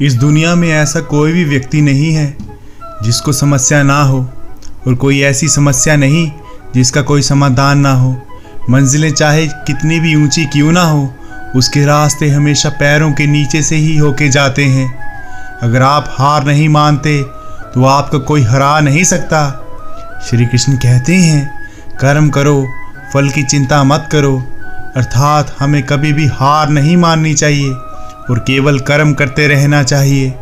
इस दुनिया में ऐसा कोई भी व्यक्ति नहीं है जिसको समस्या ना हो, और कोई ऐसी समस्या नहीं जिसका कोई समाधान ना हो। मंजिलें चाहे कितनी भी ऊंची क्यों ना हो, उसके रास्ते हमेशा पैरों के नीचे से ही होके जाते हैं। अगर आप हार नहीं मानते तो आपको कोई हरा नहीं सकता। श्री कृष्ण कहते हैं, कर्म करो, फल की चिंता मत करो। अर्थात हमें कभी भी हार नहीं माननी चाहिए और केवल कर्म करते रहना चाहिए।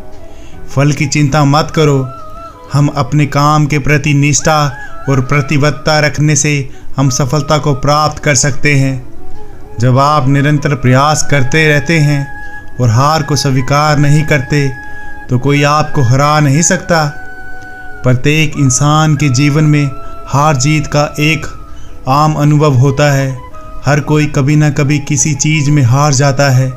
फल की चिंता मत करो। हम अपने काम के प्रति निष्ठा और प्रतिबद्धता रखने से हम सफलता को प्राप्त कर सकते हैं। जब आप निरंतर प्रयास करते रहते हैं और हार को स्वीकार नहीं करते तो कोई आपको हरा नहीं सकता। प्रत्येक इंसान के जीवन में हार जीत का एक आम अनुभव होता है। हर कोई कभी ना कभी किसी चीज़ में हार जाता है,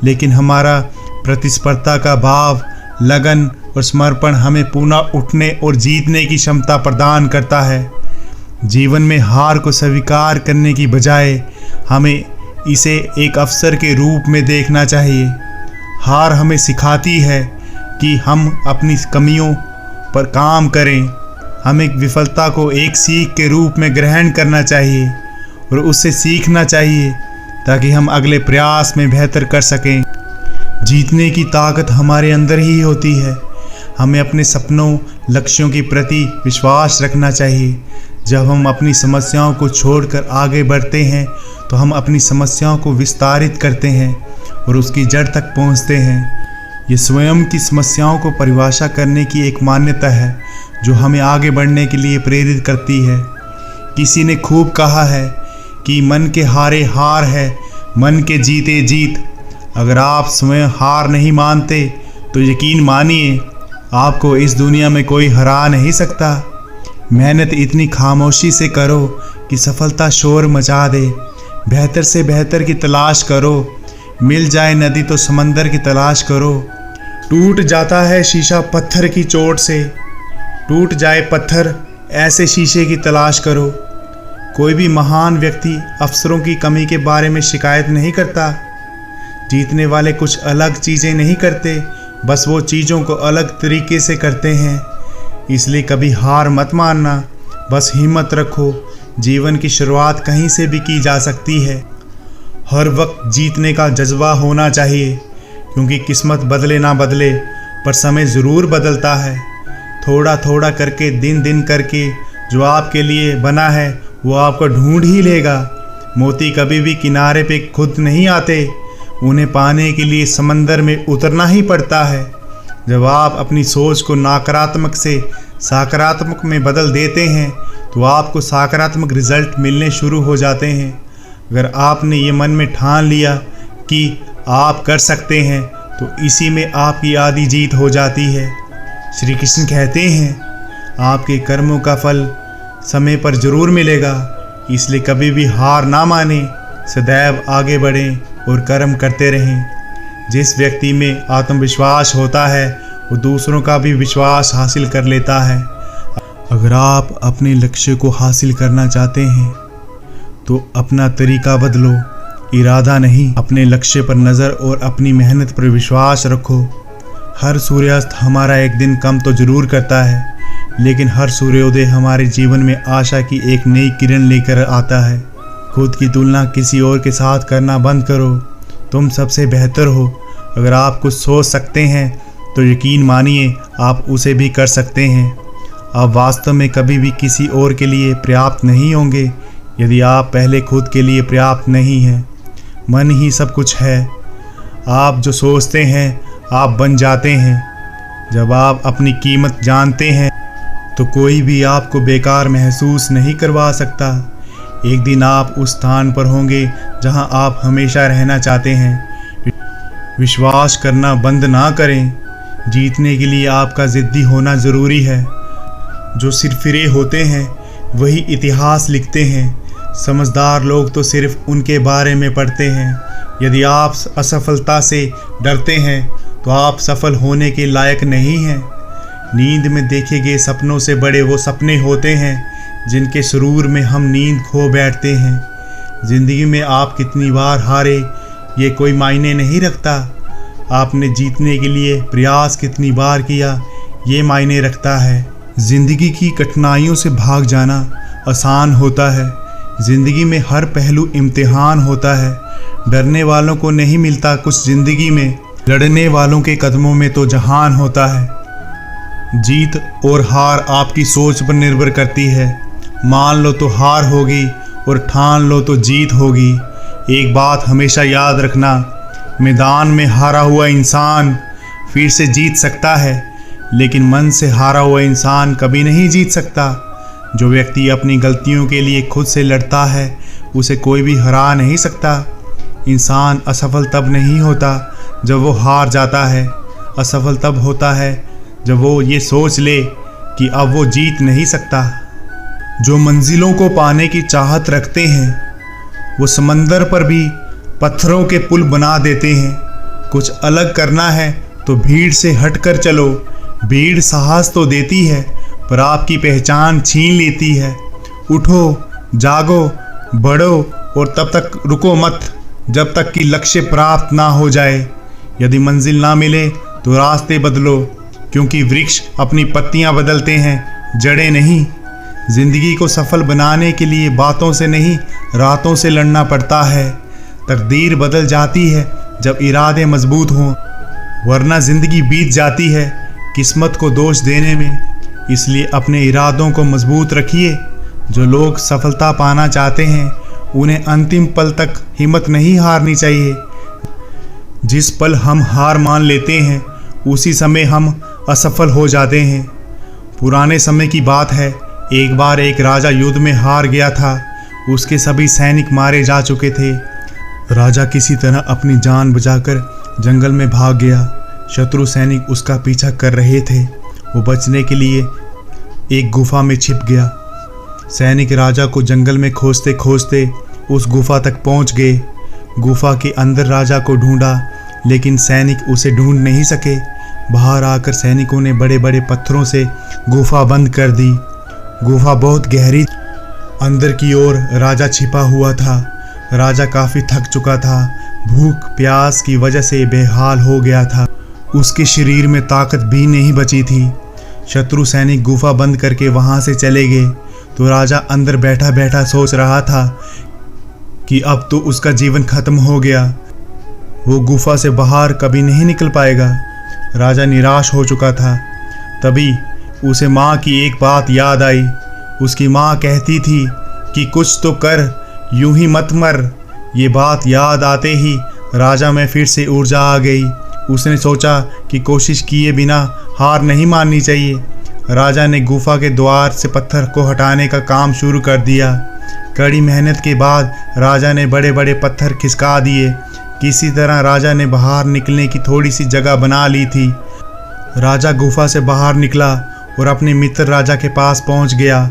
लेकिन हमारा प्रतिस्पर्धा का भाव, लगन और समर्पण हमें पुनः उठने और जीतने की क्षमता प्रदान करता है। जीवन में हार को स्वीकार करने की बजाय हमें इसे एक अवसर के रूप में देखना चाहिए। हार हमें सिखाती है कि हम अपनी कमियों पर काम करें। हमें विफलता को एक सीख के रूप में ग्रहण करना चाहिए और उससे सीखना चाहिए ताकि हम अगले प्रयास में बेहतर कर सकें। जीतने की ताकत हमारे अंदर ही होती है। हमें अपने सपनों, लक्ष्यों के प्रति विश्वास रखना चाहिए। जब हम अपनी समस्याओं को छोड़कर आगे बढ़ते हैं तो हम अपनी समस्याओं को विस्तारित करते हैं और उसकी जड़ तक पहुंचते हैं। ये स्वयं की समस्याओं को परिभाषा करने की एक मान्यता है जो हमें आगे बढ़ने के लिए प्रेरित करती है। किसी ने खूब कहा है कि मन के हारे हार है, मन के जीते जीत। अगर आप स्वयं हार नहीं मानते तो यकीन मानिए आपको इस दुनिया में कोई हरा नहीं सकता। मेहनत इतनी खामोशी से करो कि सफलता शोर मचा दे। बेहतर से बेहतर की तलाश करो। मिल जाए नदी तो समंदर की तलाश करो। टूट जाता है शीशा पत्थर की चोट से, टूट जाए पत्थर ऐसे शीशे की तलाश करो। कोई भी महान व्यक्ति अवसरों की कमी के बारे में शिकायत नहीं करता। जीतने वाले कुछ अलग चीज़ें नहीं करते, बस वो चीज़ों को अलग तरीके से करते हैं। इसलिए कभी हार मत मानना, बस हिम्मत रखो। जीवन की शुरुआत कहीं से भी की जा सकती है। हर वक्त जीतने का जज्बा होना चाहिए, क्योंकि किस्मत बदले ना बदले पर समय ज़रूर बदलता है। थोड़ा थोड़ा करके, दिन दिन करके जो आपके लिए बना है वो आपको ढूंढ ही लेगा। मोती कभी भी किनारे पे खुद नहीं आते, उन्हें पाने के लिए समंदर में उतरना ही पड़ता है। जब आप अपनी सोच को नकारात्मक से सकारात्मक में बदल देते हैं तो आपको सकारात्मक रिजल्ट मिलने शुरू हो जाते हैं। अगर आपने ये मन में ठान लिया कि आप कर सकते हैं तो इसी में आपकी आधी जीत हो जाती है। श्री कृष्ण कहते हैं, आपके कर्मों का फल समय पर जरूर मिलेगा। इसलिए कभी भी हार ना माने, सदैव आगे बढ़ें और कर्म करते रहें। जिस व्यक्ति में आत्मविश्वास होता है वो दूसरों का भी विश्वास हासिल कर लेता है। अगर आप अपने लक्ष्य को हासिल करना चाहते हैं तो अपना तरीका बदलो, इरादा नहीं। अपने लक्ष्य पर नज़र और अपनी मेहनत पर विश्वास रखो। हर सूर्यास्त हमारा एक दिन कम तो जरूर करता है, लेकिन हर सूर्योदय हमारे जीवन में आशा की एक नई किरण लेकर आता है। खुद की तुलना किसी और के साथ करना बंद करो। तुम सबसे बेहतर हो। अगर आप कुछ सोच सकते हैं तो यकीन मानिए आप उसे भी कर सकते हैं। आप वास्तव में कभी भी किसी और के लिए पर्याप्त नहीं होंगे यदि आप पहले खुद के लिए पर्याप्त नहीं हैं। मन ही सब कुछ है। आप जो सोचते हैं आप बन जाते हैं। जब आप अपनी कीमत जानते हैं तो कोई भी आपको बेकार महसूस नहीं करवा सकता। एक दिन आप उस स्थान पर होंगे जहां आप हमेशा रहना चाहते हैं। विश्वास करना बंद ना करें। जीतने के लिए आपका ज़िद्दी होना ज़रूरी है। जो सिरफिरे होते हैं वही इतिहास लिखते हैं। समझदार लोग तो सिर्फ उनके बारे में पढ़ते हैं। यदि आप असफलता से डरते हैं तो आप सफल होने के लायक नहीं हैं। नींद में देखे गए सपनों से बड़े वो सपने होते हैं जिनके सुरूर में हम नींद खो बैठते हैं। ज़िंदगी में आप कितनी बार हारे ये कोई मायने नहीं रखता। आपने जीतने के लिए प्रयास कितनी बार किया, ये मायने रखता है। ज़िंदगी की कठिनाइयों से भाग जाना आसान होता है। ज़िंदगी में हर पहलू इम्तिहान होता है। डरने वालों को नहीं मिलता कुछ ज़िंदगी में, लड़ने वालों के कदमों में तो जहान होता है। जीत और हार आपकी सोच पर निर्भर करती है। मान लो तो हार होगी और ठान लो तो जीत होगी। एक बात हमेशा याद रखना, मैदान में हारा हुआ इंसान फिर से जीत सकता है, लेकिन मन से हारा हुआ इंसान कभी नहीं जीत सकता। जो व्यक्ति अपनी गलतियों के लिए खुद से लड़ता है उसे कोई भी हरा नहीं सकता। इंसान असफल तब नहीं होता जब वो हार जाता है। असफल तब होता है जब वो ये सोच ले कि अब वो जीत नहीं सकता। जो मंजिलों को पाने की चाहत रखते हैं वो समंदर पर भी पत्थरों के पुल बना देते हैं। कुछ अलग करना है तो भीड़ से हटकर चलो। भीड़ साहस तो देती है पर आपकी पहचान छीन लेती है। उठो, जागो, बढ़ो और तब तक रुको मत जब तक कि लक्ष्य प्राप्त ना हो जाए। यदि मंजिल ना मिले तो रास्ते बदलो, क्योंकि वृक्ष अपनी पत्तियां बदलते हैं, जड़ें नहीं। जिंदगी को सफल बनाने के लिए बातों से नहीं रातों से लड़ना पड़ता है। तकदीर बदल जाती है जब इरादे मजबूत हों, वरना जिंदगी बीत जाती है किस्मत को दोष देने में। इसलिए अपने इरादों को मजबूत रखिए। जो लोग सफलता पाना चाहते हैं उन्हें अंतिम पल तक हिम्मत नहीं हारनी चाहिए। जिस पल हम हार मान लेते हैं उसी समय हम असफल हो जाते हैं। पुराने समय की बात है, एक बार एक राजा युद्ध में हार गया था। उसके सभी सैनिक मारे जा चुके थे। राजा किसी तरह अपनी जान बचाकर जंगल में भाग गया। शत्रु सैनिक उसका पीछा कर रहे थे। वो बचने के लिए एक गुफा में छिप गया। सैनिक राजा को जंगल में खोजते खोजते उस गुफा तक पहुंच गए। गुफा के अंदर राजा को ढूंढा, लेकिन सैनिक उसे ढूंढ नहीं सके। बाहर आकर सैनिकों ने बड़े बड़े पत्थरों से गुफा बंद कर दी। गुफा बहुत गहरी, अंदर की ओर राजा छिपा हुआ था। राजा काफ़ी थक चुका था, भूख प्यास की वजह से बेहाल हो गया था। उसके शरीर में ताकत भी नहीं बची थी। शत्रु सैनिक गुफा बंद करके वहां से चले गए तो राजा अंदर बैठा बैठा सोच रहा था कि अब तो उसका जीवन खत्म हो गया, वो गुफा से बाहर कभी नहीं निकल पाएगा। राजा निराश हो चुका था। तभी उसे माँ की एक बात याद आई। उसकी माँ कहती थी कि कुछ तो कर, यूं ही मत मर। ये बात याद आते ही राजा में फिर से ऊर्जा आ गई। उसने सोचा कि कोशिश किए बिना हार नहीं माननी चाहिए। राजा ने गुफा के द्वार से पत्थर को हटाने का काम शुरू कर दिया। कड़ी मेहनत के बाद राजा ने बड़े बड़े पत्थर खिसका दिए। किसी तरह राजा ने बाहर निकलने की थोड़ी सी जगह बना ली थी। राजा गुफा से बाहर निकला और अपने मित्र राजा के पास पहुंच गया।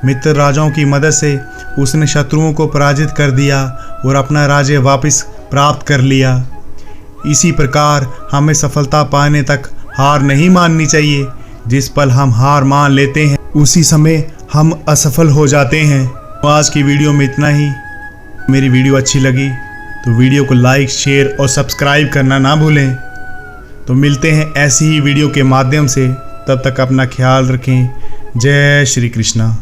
मित्र राजाओं की मदद से उसने शत्रुओं को पराजित कर दिया और अपना राज्य वापस प्राप्त कर लिया। इसी प्रकार हमें सफलता पाने तक हार नहीं माननी चाहिए। जिस पल हम हार मान लेते हैं उसी समय हम असफल हो जाते हैं। तो आज की वीडियो में इतना ही। मेरी वीडियो अच्छी लगी तो वीडियो को लाइक, शेयर और सब्सक्राइब करना ना भूलें। तो मिलते हैं ऐसी ही वीडियो के माध्यम से। तब तक अपना ख्याल रखें। जय श्री कृष्णा।